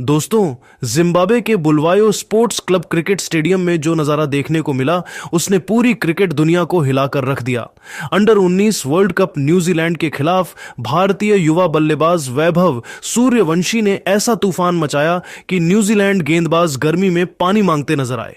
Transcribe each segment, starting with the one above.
दोस्तों, जिम्बाब्वे के बुलवायो sports club cricket stadium में जो नजारा देखने को मिला उसने पूरी क्रिकेट दुनिया को हिलाकर रख दिया। अंडर 19 वर्ल्ड कप न्यूजीलैंड के खिलाफ भारतीय युवा बल्लेबाज वैभव सूर्यवंशी ने ऐसा तूफान मचाया कि न्यूजीलैंड गेंदबाज गर्मी में पानी मांगते नजर आए।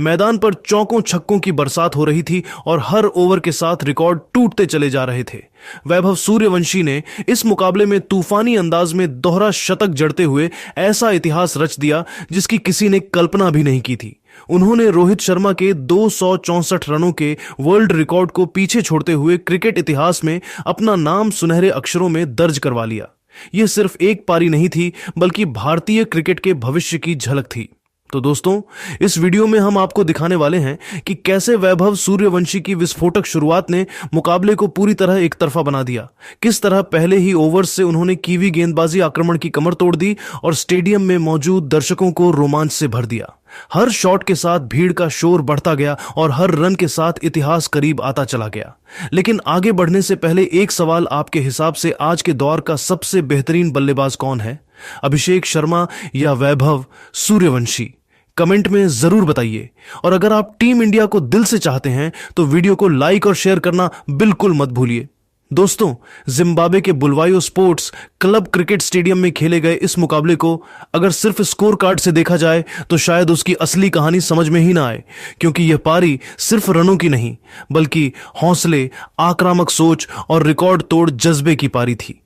मैदान पर चौकों छक्कों की बरसात हो रही थी और हर ओवर के साथ रिकॉर्ड टूटते चले जा रहे थे। वैभव सूर्यवंशी ने इस मुकाबले में तूफानी अंदाज में दोहरा शतक जड़ते हुए ऐसा इतिहास रच दिया जिसकी किसी ने कल्पना भी नहीं की थी। उन्होंने रोहित शर्मा के 264 रनों के वर्ल्ड रिकॉर्ड को पीछे छोड़ते हुए क्रिकेट इतिहास में अपना नाम सुनहरे अक्षरों में दर्ज करवा लिया। यह सिर्फ एक पारी नहीं थी, बल्कि भारतीय क्रिकेट के भविष्य की झलक थी। तो दोस्तों, इस वीडियो में हम आपको दिखाने वाले हैं कि कैसे वैभव सूर्यवंशी की विस्फोटक शुरुआत ने मुकाबले को पूरी तरह एक तरफा बना दिया, किस तरह पहले ही ओवर्स से उन्होंने कीवी गेंदबाजी आक्रमण की कमर तोड़ दी और स्टेडियम में मौजूद दर्शकों को रोमांच से भर दिया। हर शॉट के साथ भीड़ का शोर बढ़ता गया और हर रन के साथ इतिहास करीब आता चला गया। लेकिन आगे बढ़ने से पहले एक सवाल, आपके हिसाब से आज के दौर का सबसे बेहतरीन बल्लेबाज कौन है? अभिषेक शर्मा या वैभव सूर्यवंशी? कमेंट में जरूर बताइए। और अगर आप टीम इंडिया को दिल से चाहते हैं तो वीडियो को लाइक और शेयर करना बिल्कुल मत भूलिए। दोस्तों, जिम्बाब्वे के बुलवायो स्पोर्ट्स क्लब क्रिकेट स्टेडियम में खेले गए इस मुकाबले को अगर सिर्फ स्कोर कार्ड से देखा जाए तो शायद उसकी असली कहानी समझ में ही ना आए, क्योंकि यह पारी सिर्फ रनों की नहीं बल्कि हौसले, आक्रामक सोच और रिकॉर्ड तोड़ जज्बे की पारी थी।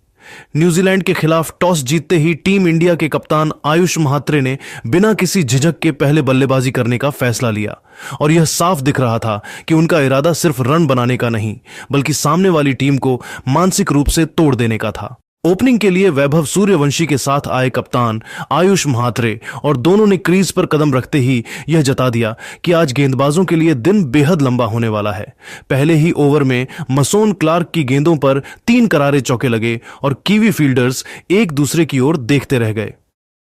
न्यूजीलैंड के खिलाफ टॉस जीतते ही टीम इंडिया के कप्तान आयुष महात्रे ने बिना किसी झिझक के पहले बल्लेबाजी करने का फैसला लिया और यह साफ दिख रहा था कि उनका इरादा सिर्फ रन बनाने का नहीं बल्कि सामने वाली टीम को मानसिक रूप से तोड़ देने का था। ओपनिंग के लिए वैभव सूर्यवंशी के साथ आए कप्तान आयुष महात्रे और दोनों ने क्रीज पर कदम रखते ही यह जता दिया कि आज गेंदबाजों के लिए दिन बेहद लंबा होने वाला है। पहले ही ओवर में मसोन क्लार्क की गेंदों पर 3 करारे चौके लगे और कीवी फील्डर्स एक दूसरे की ओर देखते रह गए।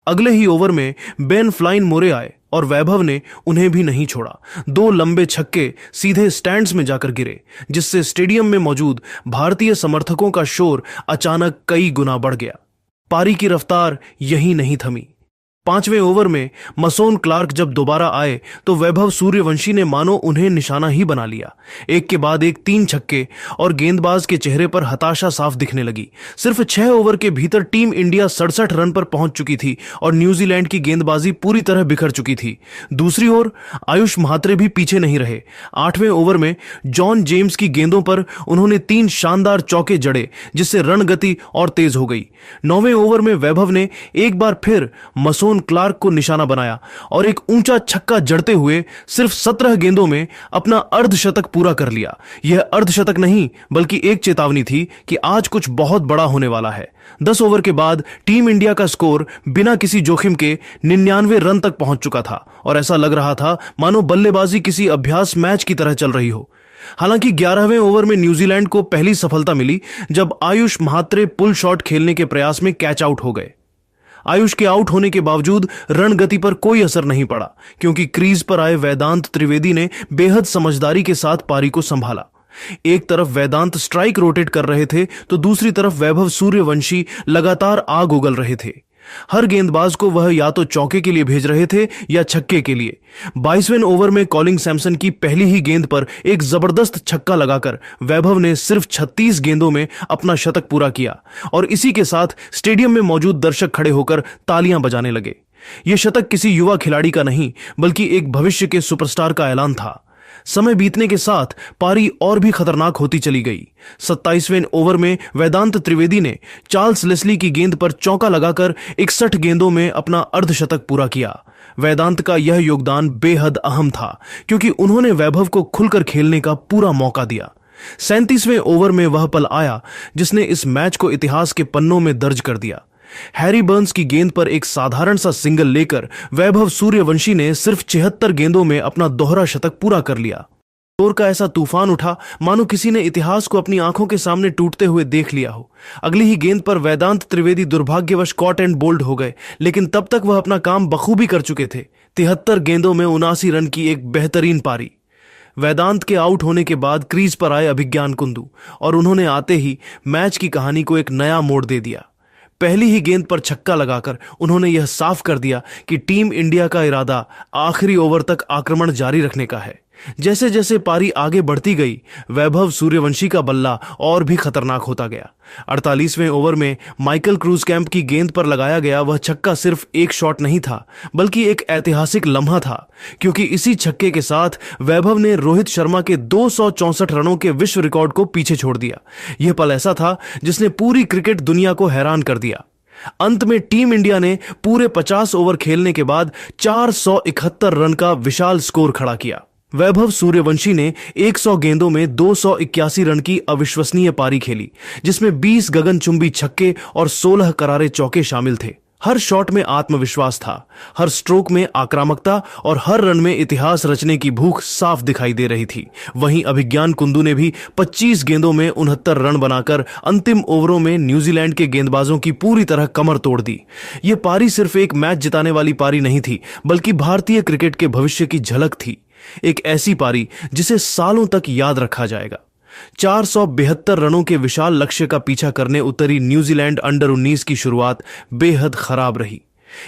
अगले ही ओवर में बेन फ्लाइन मोरे आए और वैभव ने उन्हें भी नहीं छोड़ा। 2 लंबे छक्के सीधे स्टैंड्स में जाकर गिरे, जिससे स्टेडियम में मौजूद भारतीय समर्थकों का शोर अचानक कई गुना बढ़ गया। पारी की रफ्तार यहीं नहीं थमी। 5वें ओवर में मसोन क्लार्क जब दोबारा आए तो वैभव सूर्यवंशी ने मानो उन्हें निशाना ही बना लिया। एक के बाद एक 3 छक्के और गेंदबाज के चेहरे पर हताशा साफ दिखने लगी। सिर्फ 6 ओवर के भीतर टीम इंडिया 67 रन पर पहुंच चुकी थी और न्यूजीलैंड की गेंदबाजी पूरी तरह बिखर चुकी थी। दूसरी ओर आयुष महात्रे भी पीछे नहीं रहे। 8वें ओवर में जॉन जेम्स की गेंदों पर उन्होंने 3 शानदार चौके जड़े, जिससे रन गति और तेज हो गई। 9वें ओवर में वैभव ने एक बार फिर मसोन क्लार्क को निशाना बनाया और एक ऊंचा छक्का जड़ते हुए सिर्फ 17 गेंदों में अपना अर्धशतक पूरा कर लिया। यह अर्धशतक नहीं बल्कि एक चेतावनी थी कि आज कुछ बहुत बड़ा होने वाला है। 10 ओवर के बाद टीम इंडिया का स्कोर बिना किसी जोखिम के 99 रन तक पहुंच चुका था और ऐसा लग रहा था मानो बल्लेबाजी किसी अभ्यास मैच की तरह चल रही हो। हालांकि 11वें ओवर में न्यूजीलैंड को पहली सफलता मिली जब आयुष महात्रे पुल शॉट खेलने के प्रयास में कैच आउट हो गए। आयुष के आउट होने के बावजूद रन गति पर कोई असर नहीं पड़ा, क्योंकि क्रीज पर आए वेदांत त्रिवेदी ने बेहद समझदारी के साथ पारी को संभाला। एक तरफ वेदांत स्ट्राइक रोटेट कर रहे थे तो दूसरी तरफ वैभव सूर्यवंशी लगातार आग उगल रहे थे। हर गेंदबाज को वह या तो चौके के लिए भेज रहे थे या छक्के के लिए। 22वें ओवर में कॉलिंग सैमसन की पहली ही गेंद पर एक जबरदस्त छक्का लगाकर वैभव ने सिर्फ 36 गेंदों में अपना शतक पूरा किया और इसी के साथ स्टेडियम में मौजूद दर्शक खड़े होकर तालियां बजाने लगे। यह शतक किसी युवा खिलाड़ी का नहीं बल्कि एक भविष्य के सुपरस्टार का ऐलान था। समय बीतने के साथ पारी और भी खतरनाक होती चली गई। 27वें ओवर में वेदांत त्रिवेदी ने चार्ल्स लेस्ली की गेंद पर चौका लगाकर 61 गेंदों में अपना अर्धशतक पूरा किया। वेदांत का यह योगदान बेहद अहम था, क्योंकि उन्होंने वैभव को खुलकर खेलने का पूरा मौका दिया। 37वें ओवर में वह पल आया जिसने इस मैच को इतिहास के पन्नों में दर्ज कर दिया। हैरी बर्न्स की गेंद पर एक साधारण सा सिंगल लेकर वैभव सूर्यवंशी ने सिर्फ 76 गेंदों में अपना दोहरा शतक पूरा कर लिया। शोर का ऐसा तूफान उठा मानो किसी ने इतिहास को अपनी आंखों के सामने टूटते हुए देख लिया हो। अगली ही गेंद पर वेदांत त्रिवेदी दुर्भाग्यवश कॉट एंड बोल्ड हो गए, लेकिन तब तक वह अपना काम बखूबी कर चुके थे। 73 गेंदों में 79 रन की एक बेहतरीन पारी। वेदांत के आउट होने के बाद क्रीज पर आए अभिज्ञान कुंदू और उन्होंने आते ही मैच की कहानी को एक नया मोड़ दे दिया। पहली ही गेंद पर छक्का लगाकर उन्होंने यह साफ कर दिया कि टीम इंडिया का इरादा आखिरी ओवर तक आक्रमण जारी रखने का है। जैसे जैसे पारी आगे बढ़ती गई, वैभव सूर्यवंशी का बल्ला और भी खतरनाक होता गया। 48वें ओवर में माइकल क्रूजकैम्प की गेंद पर लगाया गया वह छक्का सिर्फ एक शॉट नहीं था, बल्कि एक ऐतिहासिक लम्हा था, क्योंकि इसी छक्के के साथ वैभव ने रोहित शर्मा के 264 रनों के विश्व रिकॉर्ड को पीछे छोड़ दिया। यह पल ऐसा था जिसने पूरी क्रिकेट दुनिया को हैरान कर दिया। अंत में टीम इंडिया ने पूरे 50 ओवर खेलने के बाद 471 रन का विशाल स्कोर खड़ा किया। वैभव सूर्यवंशी ने 100 गेंदों में 281 रन की अविश्वसनीय पारी खेली, जिसमें 20 गगनचुंबी छक्के और 16 करारे चौके शामिल थे। हर शॉट में आत्मविश्वास था, हर स्ट्रोक में आक्रामकता और हर रन में इतिहास रचने की भूख साफ दिखाई दे रही थी। वहीं अभिज्ञान कुंदू ने भी 25 गेंदों में 69 रन बनाकर अंतिम ओवरों में न्यूजीलैंड के गेंदबाजों की पूरी तरह कमर तोड़ दी। यह पारी सिर्फ एक मैच जिताने वाली पारी नहीं थी, बल्कि भारतीय क्रिकेट के भविष्य की झलक थी। एक ऐसी पारी जिसे सालों तक याद रखा जाएगा। 472 रनों के विशाल लक्ष्य का पीछा करने उतरी न्यूजीलैंड अंडर 19 की शुरुआत बेहद खराब रही।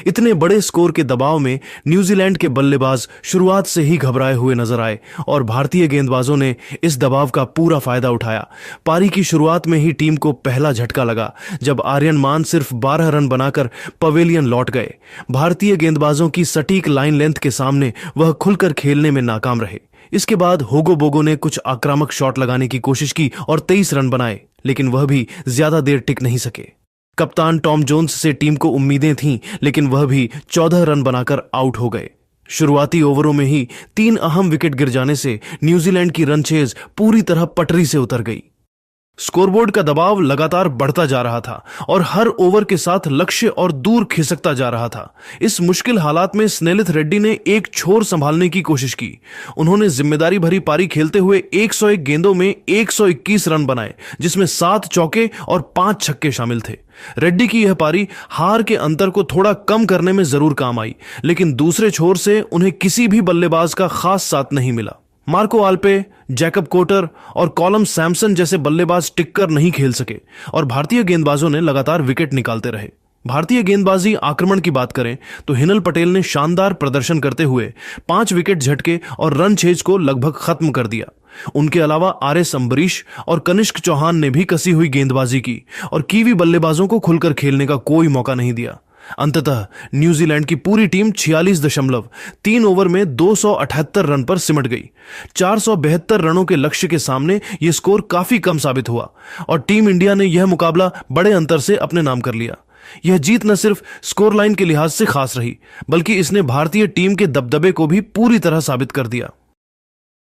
इतने बड़े स्कोर के दबाव में न्यूजीलैंड के बल्लेबाज शुरुआत से ही घबराए हुए नजर आए और भारतीय गेंदबाजों ने इस दबाव का पूरा फायदा उठाया। पारी की शुरुआत में ही टीम को पहला झटका लगा, जब आर्यन मान सिर्फ 12 रन बनाकर पवेलियन लौट गए। भारतीय गेंदबाजों की सटीक लाइन लेंथ के सामने वह खुलकर खेलने में नाकाम रहे। इसके बाद होगो बोगो ने कुछ आक्रामक शॉट लगाने की कोशिश की और 23 रन बनाए, लेकिन वह भी ज्यादा देर टिक नहीं सके। कप्तान टॉम जोन्स से टीम को उम्मीदें थीं, लेकिन वह भी 14 रन बनाकर आउट हो गए। शुरुआती ओवरों में ही 3 अहम विकेट गिर जाने से न्यूजीलैंड की रन चेज पूरी तरह पटरी से उतर गई। स्कोरबोर्ड का दबाव लगातार बढ़ता जा रहा था और हर ओवर के साथ लक्ष्य और दूर खिसकता जा रहा था। इस मुश्किल हालात में स्नेलिथ रेड्डी ने एक छोर संभालने की कोशिश की। उन्होंने जिम्मेदारी भरी पारी खेलते हुए 101 गेंदों में 121 रन बनाए, जिसमें 7 चौके और 5 छक्के शामिल थे। रेड्डी की यह पारी हार के अंतर को थोड़ा कम करने में जरूर काम आई, लेकिन दूसरे छोर से उन्हें किसी भी बल्लेबाज का खास साथ नहीं मिला। मार्को आल्पे, जैकब कोटर और कॉलम सैमसन जैसे बल्लेबाज टिककर नहीं खेल सके और भारतीय गेंदबाजों ने लगातार विकेट निकालते रहे। भारतीय गेंदबाजी आक्रमण की बात करें तो हिनल पटेल ने शानदार प्रदर्शन करते हुए 5 विकेट झटके और रन छेज को लगभग खत्म कर दिया। उनके अलावा आर.एस. अंबरीश और कनिष्क चौहान ने भी कसी हुई गेंदबाजी की और कीवी बल्लेबाजों को खुलकर खेलने का कोई मौका नहीं दिया। अंततः न्यूजीलैंड की पूरी टीम 46.3 ओवर में 278 रन पर सिमट गई। 472 रनों के लक्ष्य के सामने यह स्कोर काफी कम साबित हुआ और टीम इंडिया ने यह मुकाबला बड़े अंतर से अपने नाम कर लिया। यह जीत न सिर्फ स्कोर लाइन के लिहाज से खास रही, बल्कि इसने भारतीय टीम के दबदबे को भी पूरी तरह साबित कर दिया।